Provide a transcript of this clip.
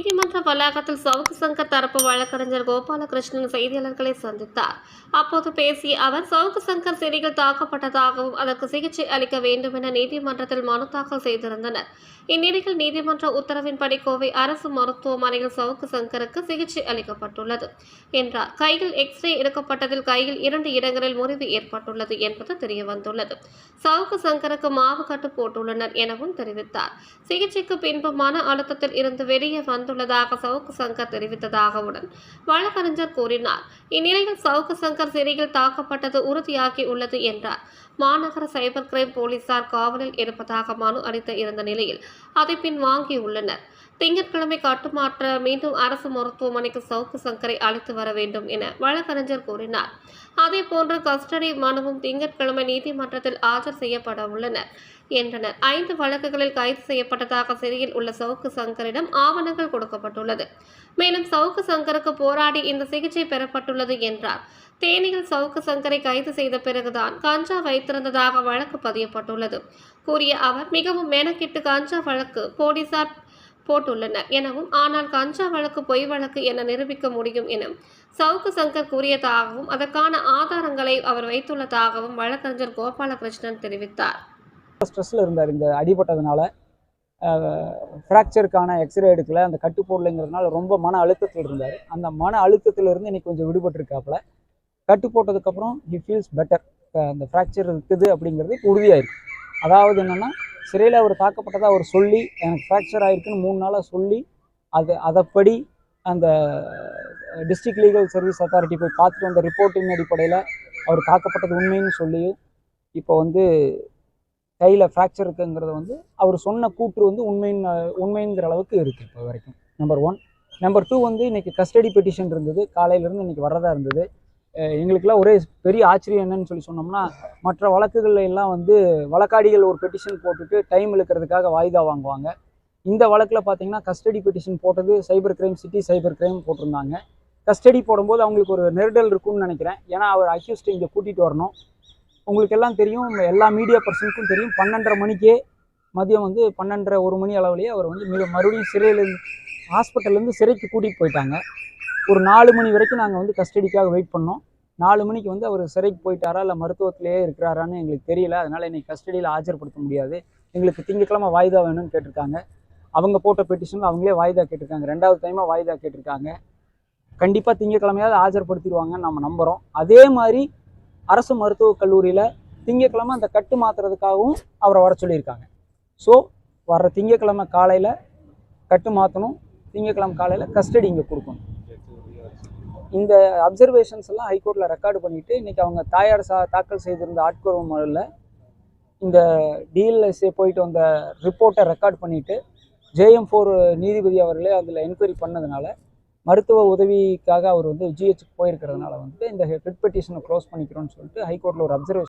நீதிமன்ற வளாகத்தில் சவுக்கு சங்கர் தரப்பு வழக்கறிஞர் கோபாலகிருஷ்ணன் செய்தியாளர்களை சந்தித்தார். அப்போது பேசிய அவர், சவுக்கு சங்கர் சிறையில் தாக்கப்பட்டதாகவும் அதற்கு சிகிச்சை அளிக்க வேண்டும் என நீதிமன்றத்தில் மனு தாக்கல் செய்திருந்தனர். இந்நிலையில் நீதிமன்ற உத்தரவின்படி கோவை அரசு மருத்துவமனையில் சவுக்கு சங்கருக்கு சிகிச்சை அளிக்கப்பட்டுள்ளது என்றார். கையில் எக்ஸ்ரே எடுக்கப்பட்டதில் கையில் 2 இடங்களில் முறிவு ஏற்பட்டுள்ளது என்பது தெரியவந்துள்ளது. சவுக்கு சங்கருக்கு மாவு கட்டு போட்டுள்ளனர் எனவும் தெரிவித்தார். சிகிச்சைக்கு பின்பு மன அழுத்தத்தில் இருந்து வெளியே வந்துள்ளதாக சவுக்கு சங்கர் தெரிவித்ததாகவும் வழக்கறிஞர் கூறினார். இந்நிலையில் சவுக்கு சங்கர் சிறையில் தாக்கப்பட்டது உறுதியாகி உள்ளது என்றார். மாநகர சைபர் கிரைம் போலீசார் காவலில் இருப்பதாக மனு அளித்து இருந்த நிலையில் அதை பின் வாங்கியுள்ளனர். திங்கட்கிழமை கட்டுமாற்ற மீண்டும் அரசு மருத்துவமனைக்கு சவுக்கு சங்கரை அழைத்து வர வேண்டும் என வழக்கறிஞர் கூறினார். அதேபோன்று கஸ்டடி மனுவும் திங்கட்கிழமை நீதிமன்றத்தில் ஆஜர் செய்யப்பட உள்ளனர் என்றனர். 5 வழக்குகளில் கைது செய்யப்பட்டதாக சிறையில் உள்ள சவுக்கு சங்கரிடம் ஆவணங்கள் கொடுக்கப்பட்டுள்ளது. மேலும் சவுக்கு சங்கருக்கு போராடி இந்த சிகிச்சை பெறப்பட்டுள்ளது என்றார். தேனியில் சவுக்கு சங்கரை கைது செய்த பிறகுதான் கஞ்சா வைத்திருந்ததாக வழக்கு பதியப்பட்டுள்ளது கூறிய அவர், மிகவும் மெனக்கிட்டு கஞ்சா வழக்கு போலீசார் போட்டுள்ளனர் எனவும், ஆனால் கஞ்சா வழக்கு பொய் வழக்கு என நிரூபிக்க முடியும் என சவுக்கு சங்கர் கூறியதாகவும் அதற்கான ஆதாரங்களை அவர் வைத்துள்ளதாகவும் வழக்கறிஞர் கோபாலகிருஷ்ணன் தெரிவித்தார். ஸ்ட்ரெஸ்ஸில் இருந்தார். இந்த அடிபட்டதுனால ஃப்ராக்சருக்கான எக்ஸ்ரே எடுக்கல, அந்த கட்டு போடலைங்கிறதுனால ரொம்ப மன அழுத்தத்தில் இருந்தார். அந்த மன அழுத்தத்திலிருந்து இன்னைக்கு கொஞ்சம் விடுபட்டிருக்காப்புல. கட்டு போட்டதுக்கப்புறம் ஹி ஃபீல்ஸ் பெட்டர். அந்த ஃப்ராக்சர் இருக்குது அப்படிங்கிறது உறுதியாயிருக்கு. அதாவது என்னென்னா, சிறையில் அவர் தாக்கப்பட்டதாக அவர் சொல்லி எனக்கு ஃப்ராக்சர் ஆகிருக்குன்னு 3 நாளாக சொல்லி அதைப்படி அந்த டிஸ்ட்ரிக்ட் லீகல் சர்வீஸ் அத்தாரிட்டி போய் பார்த்துட்டு வந்த ரிப்போர்ட்டின் அடிப்படையில் அவர் தாக்கப்பட்டது உண்மைன்னு சொல்லி இப்போ கையில் ஃப்ராக்சர் இருக்குங்கிறத அவர் சொன்ன கூற்று உண்மைங்கிற அளவுக்கு இருக்குது இப்போ வரைக்கும். நம்பர் 1. நம்பர் 2 இன்றைக்கி கஸ்டடி பெட்டிஷன் இருந்தது. காலையிலேருந்து இன்றைக்கி வரதா இருந்தது. எங்களுக்கெல்லாம் ஒரே பெரிய ஆச்சரியம் என்னன்னு சொல்லி சொன்னோம்னா, மற்ற வழக்குகளில் எல்லாம் வழக்காடிகள் ஒரு பெட்டிஷன் போட்டுட்டு டைம் இழுக்கிறதுக்காக வாய்தா வாங்குவாங்க. இந்த வழக்கில் பார்த்தீங்கன்னா கஸ்டடி பெட்டிஷன் போட்டது cyber crime, city cyber crime போட்டிருந்தாங்க. கஸ்டடி போடும்போது அவங்களுக்கு ஒரு நெருடல் இருக்குன்னு நினைக்கிறேன். ஏன்னா அவர் அக்யூஸ்ட் இங்கே கூட்டிகிட்டு வரணும். உங்களுக்கு எல்லாம் தெரியும், எல்லா மீடியா பர்சனுக்கும் தெரியும், 12:30 மணிக்கே மதியம் 12:30 1 மணி அளவுலேயே அவர் மறுபடியும் சிறையிலேருந்து ஹாஸ்பிட்டல்லேருந்து சிறைக்கு கூட்டிகிட்டு போயிட்டாங்க. ஒரு 4 மணி வரைக்கும் நாங்கள் கஸ்டடிக்காக வெயிட் பண்ணோம். 4 மணிக்கு அவர் சிறைக்கு போயிட்டாரா இல்லை மருத்துவத்திலேயே இருக்கிறாரான்னு எங்களுக்கு தெரியல. அதனால் இன்றைக்கி கஸ்டடியில் ஆஜர்படுத்த முடியாது, எங்களுக்கு திங்கட்கிழமை வாய்தா வேணும்னு கேட்டிருக்காங்க. அவங்க போட்ட பெட்டிஷனில் அவங்களே வாய்தா கேட்டிருக்காங்க. 2வது டைமாக வாய்தா கேட்டிருக்காங்க. கண்டிப்பாக திங்கட்கிழமையாவது ஆஜர்படுத்திடுவாங்கன்னு நம்ம நம்புகிறோம். அதே மாதிரி அரசு மருத்துவக் கல்லூரியில் திங்கட்கிழமை அந்த கட்டு மாற்றுறதுக்காகவும் அவரை வர சொல்லியிருக்காங்க. ஸோ வர்ற திங்கட்கிழமை காலையில் கட்டு மாற்றணும், திங்கட்கிழமை காலையில் கஸ்டடி இங்கே கொடுக்கணும். இந்த அப்சர்வேஷன்ஸ் எல்லாம் ஹைகோர்ட்டில் ரெக்கார்டு பண்ணிவிட்டு இன்றைக்கி அவங்க தாயார் தாக்கல் செய்திருந்த ஆட்கொணர்வு மனுவில் இந்த டிஎல்எஸ்ஏ போயிட்டு வந்த ரிப்போர்ட்டை ரெக்கார்ட் பண்ணிவிட்டு JM4 நீதிபதி அவர்களே அதில் என்கொயரி பண்ணதுனால மருத்துவ உதவிக்காக அவர் ஜிஹெச்சுக்கு போயிருக்கிறதுனால இந்த ரிட் பெட்டிஷனை க்ளோஸ் பண்ணிக்கிறோன்னு சொல்லிட்டு ஹைகோர்ட்டில் ஒரு அப்சர்வேஷன்